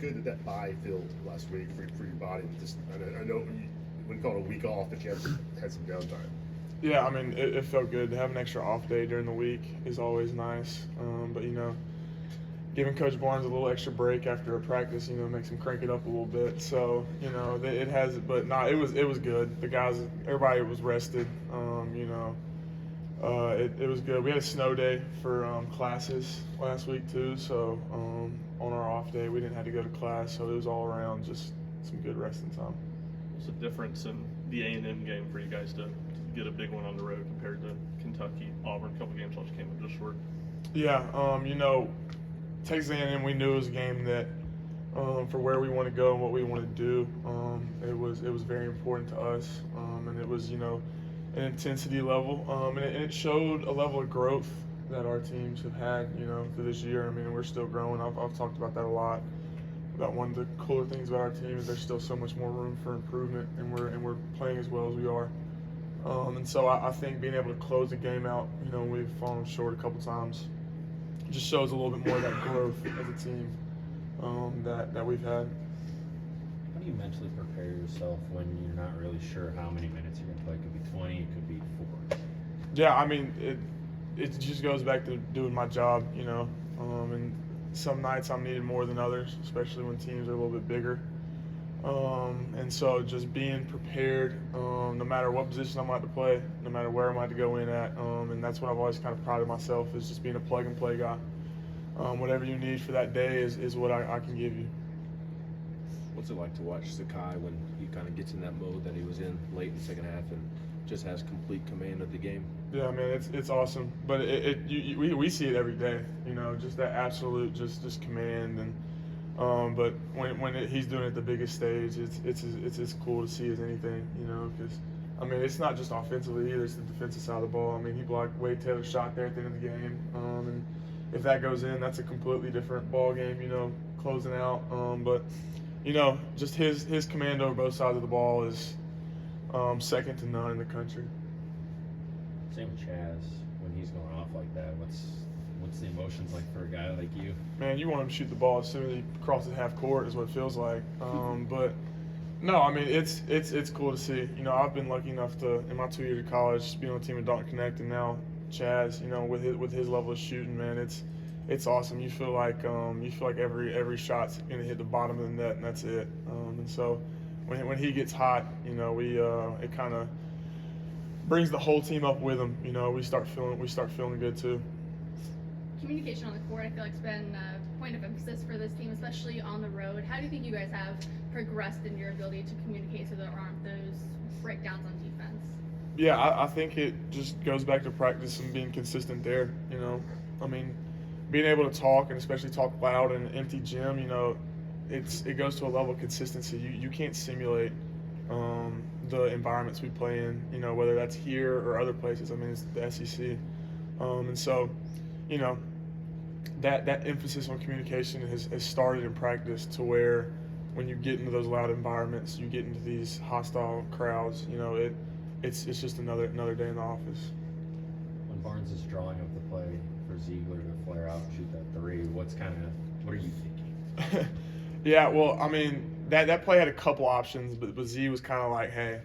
good did that bye feel last week for your body? Just I know you wouldn't call it a week off, but you had some downtime. Yeah, I mean, it felt good to have an extra off day during the week is always nice. But giving Coach Barnes a little extra break after a practice, makes him crank it up a little bit. So, it has, but it was good. The guys, everybody was rested. It was good. We had a snow day for classes last week too. So on our off day, we didn't have to go to class. So it was all around just some good resting time. What's the difference in the A&M game for you guys to get a big one on the road compared to Kentucky, Auburn, a couple games just came up just short? Yeah, Texas A&M, we knew it was a game that for where we want to go and what we want to do, it was very important to us, and it was an intensity level, and it showed a level of growth that our teams have had through this year. I mean, we're still growing. I've talked about that a lot. About one of the cooler things about our team is there's still so much more room for improvement, and we're playing as well as we are. And so I think being able to close the game out, we've fallen short a couple times, just shows a little bit more of that growth as a team that we've had. How do you mentally prepare yourself when you're not really sure how many minutes you're going to play? It could be 20, it could be 4. Yeah, I mean, it just goes back to doing my job, and some nights I'm needed more than others, especially when teams are a little bit bigger. And so just being prepared, no matter what position I'm about to play, no matter where I'm about to go in at, and that's what I've always kind of prided myself is just being a plug-and-play guy. Whatever you need for that day is what I can give you. What's it like to watch Sakai when he kind of gets in that mode that he was in late in the second half and just has complete command of the game? Yeah, man, it's awesome. But we see it every day, just that absolute just command and. But when he's doing it at the biggest stage, it's as cool to see as anything, because I mean it's not just offensively either; it's the defensive side of the ball. I mean he blocked Wade Taylor's shot there at the end of the game, and if that goes in, that's a completely different ball game, closing out. But just his command over both sides of the ball is second to none in the country. Same with Chaz when he's going off like that. What's the emotions like for a guy like you? Man, you want him to shoot the ball as soon as he crosses half court is what it feels like. But no, I mean it's cool to see. I've been lucky enough to in my 2 years of college be on the team at Dalton Connect, and now Chaz, with his level of shooting, man, it's awesome. You feel like every shot's gonna hit the bottom of the net, and that's it. And so when he gets hot, it kind of brings the whole team up with him. We start feeling good too. Communication on the court, I feel like, has been a point of emphasis for this team, especially on the road. How do you think you guys have progressed in your ability to communicate so there aren't those breakdowns on defense? Yeah, I think it just goes back to practice and being consistent there. I mean, being able to talk and especially talk loud in an empty gym, it goes to a level of consistency. You can't simulate the environments we play in, whether that's here or other places. I mean, it's the SEC. And so, that emphasis on communication has started in practice to where when you get into those loud environments, you get into these hostile crowds, it's just another day in the office. When Barnes is drawing up the play for Ziegler to flare out and shoot that 3, what are you thinking? Yeah, well, I mean, that play had a couple options, but Z was kind of like, hey,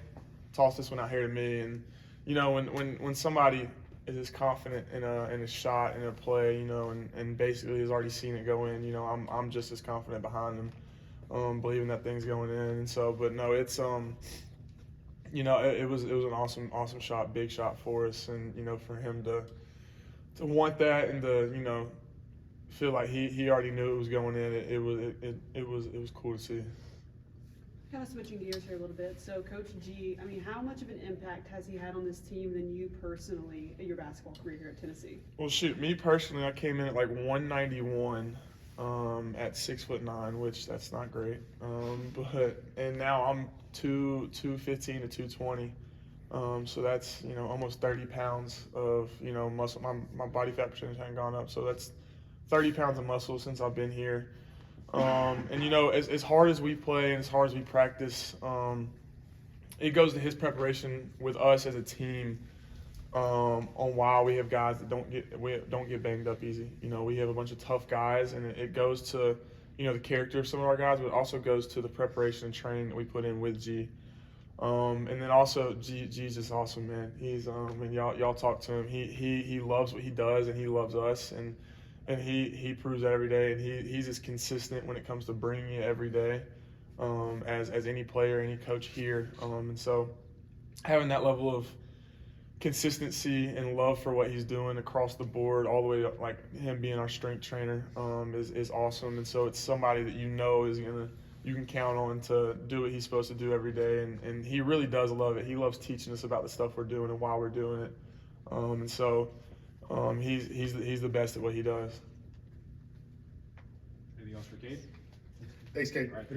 toss this one out here to me. And, when somebody is as confident in a shot, in a play, and basically has already seen it go in, I'm just as confident behind them, believing that thing's going in. And so, but no, it's, it was an awesome shot, big shot for us. And, for him to want that and to, feel like he already knew it was going in, it was cool to see. Kind of switching gears here a little bit. So Coach G, I mean, how much of an impact has he had on this team than you personally in your basketball career here at Tennessee? Well, shoot, me personally, I came in at like 191 at 6'9", which that's not great. And now I'm 215 to 220. So that's almost 30 pounds of muscle. My body fat percentage hasn't gone up, so that's 30 pounds of muscle since I've been here. And as hard as we play and as hard as we practice, it goes to his preparation with us as a team on why we have guys that don't get banged up easy. We have a bunch of tough guys, and it goes to the character of some of our guys, but it also goes to the preparation and training that we put in with G. And then also G's just awesome, man. He's and y'all talk to him. He loves what he does, and he loves us, and he proves that every day. And he's as consistent when it comes to bringing it every day as any player, any coach here. And so having that level of consistency and love for what he's doing across the board, all the way up, like him being our strength trainer, is awesome. And so it's somebody that you can count on to do what he's supposed to do every day, and he really does love it. He loves teaching us about the stuff we're doing and why we're doing it. And so he's the best at what he does. Anything else for Cade? Thanks, Cade. All right,